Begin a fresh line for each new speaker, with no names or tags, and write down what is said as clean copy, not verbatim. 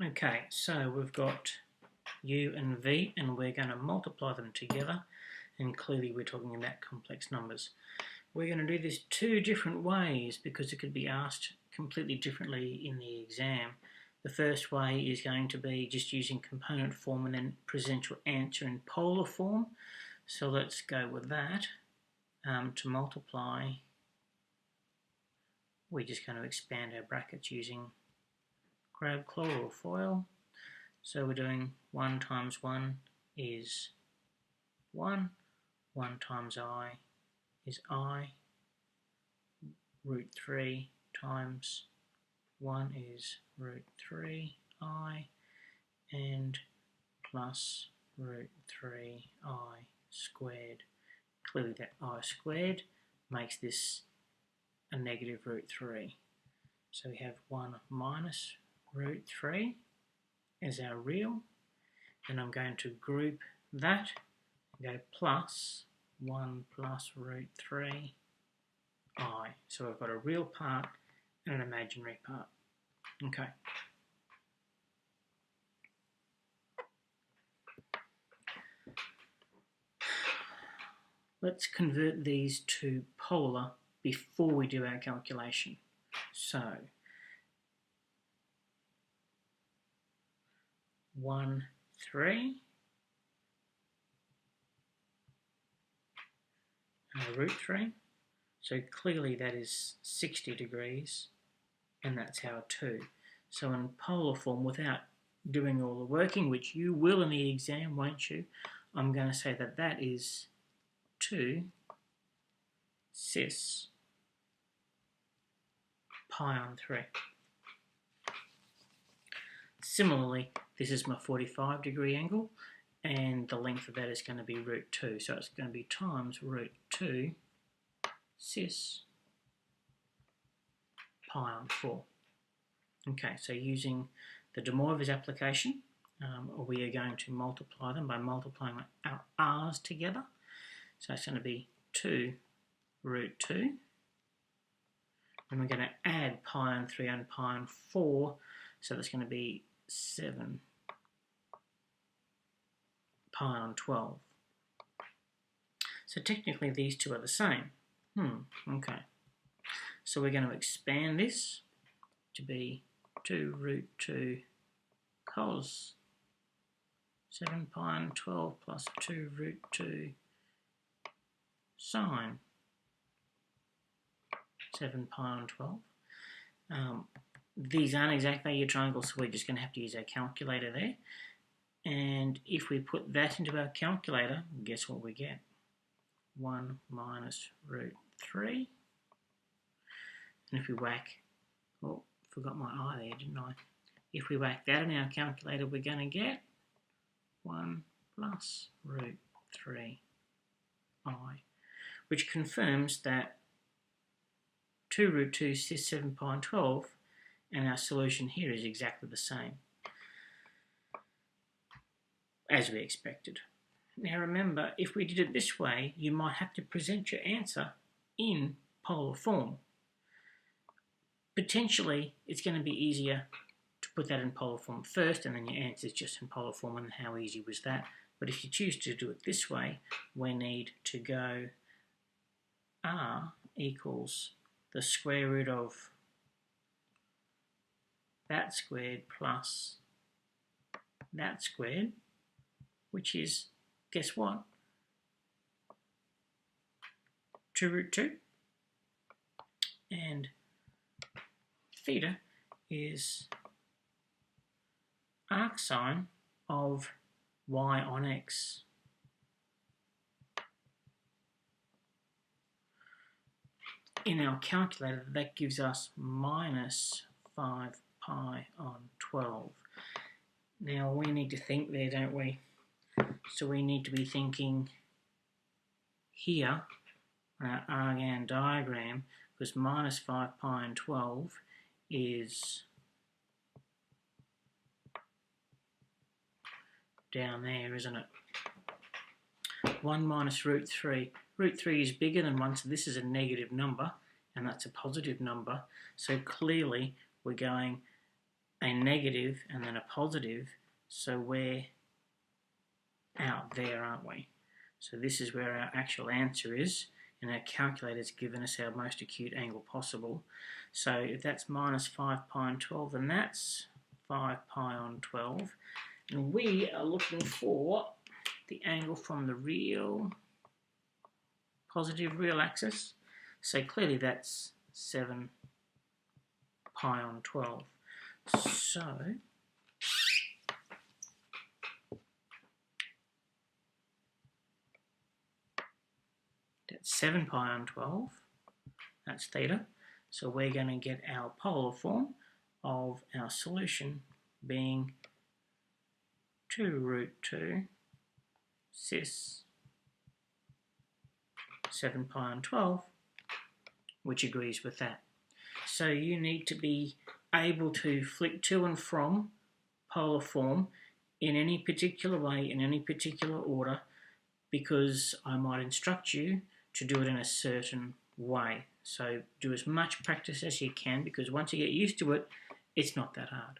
Okay, so we've got u and v, and we're going to multiply them together, and clearly we're talking about complex numbers. We're going to do this two different ways because it could be asked completely differently in the exam. The first way is going to be just using component form and then present your answer in polar form. So let's go with that. To multiply, we're just going to expand our brackets using grab claw or foil. So we're doing 1 times 1 is 1, 1 times I is I, root 3 times 1 is root 3i, and plus root 3i squared. Clearly that I squared makes this a negative root 3. So we have 1 minus root 3 as our real, and I'm going to group that and go plus 1 plus root 3i. So I've got a real part and an imaginary part. Okay. Let's convert these to polar before we do our calculation. So 1, 3, root 3. So clearly that is 60 degrees, and that's our 2. So in polar form, without doing all the working, which you will in the exam, won't you, I'm going to say that that is 2 cis pi on 3. Similarly, this is my 45 degree angle, and the length of that is going to be root 2. So it's going to be times root 2 cis pi on 4. Okay, so using the de Moivre's application, we are going to multiply them by multiplying our r's together. So it's going to be 2 root 2. And we're going to add pi on 3 and pi on 4. So that's going to be 7 pi on 12. So technically these two are the same. Okay. So we're going to expand this to be 2 root 2 cos 7 pi on 12 plus 2 root 2 sine 7 pi on 12. These aren't exact value triangles, so we're just going to have to use our calculator there. And if we put that into our calculator, guess what we get? 1 minus root 3. And if we whack, oh, forgot my I there, didn't I? If we whack that in our calculator, we're going to get 1 plus root 3i, which confirms that 2 root 2 cis 7 pi on 12, and our solution here is exactly the same as we expected. Now remember, if we did it this way, you might have to present your answer in polar form. Potentially, it's going to be easier to put that in polar form first, and then your answer is just in polar form, and how easy was that? But if you choose to do it this way, we need to go r equals the square root of that squared plus that squared, which is, guess what? 2 root 2. And theta is arcsine of y on x. In our calculator, that gives us minus 5 pi on 12. Now we need to think there, don't we? So we need to be thinking here on our Argand diagram, because minus 5 pi on 12 is down there, isn't it? 1 minus root 3. Root 3 is bigger than 1, so this is a negative number, and that's a positive number. So clearly we're going a negative and then a positive, so we're out there, aren't we? So this is where our actual answer is, and our calculator's given us our most acute angle possible. So if that's minus 5 pi on 12, then that's 5 pi on 12. And we are looking for the angle from the real, positive real axis. So clearly that's 7 pi on 12. So that's 7 pi on 12. That's theta. So we're going to get our polar form of our solution being 2 root 2 cis 7 pi on 12, which agrees with that. So you need to be able to flick to and from polar form in any particular way, in any particular order, because I might instruct you to do it in a certain way. So do as much practice as you can, because once you get used to it, it's not that hard.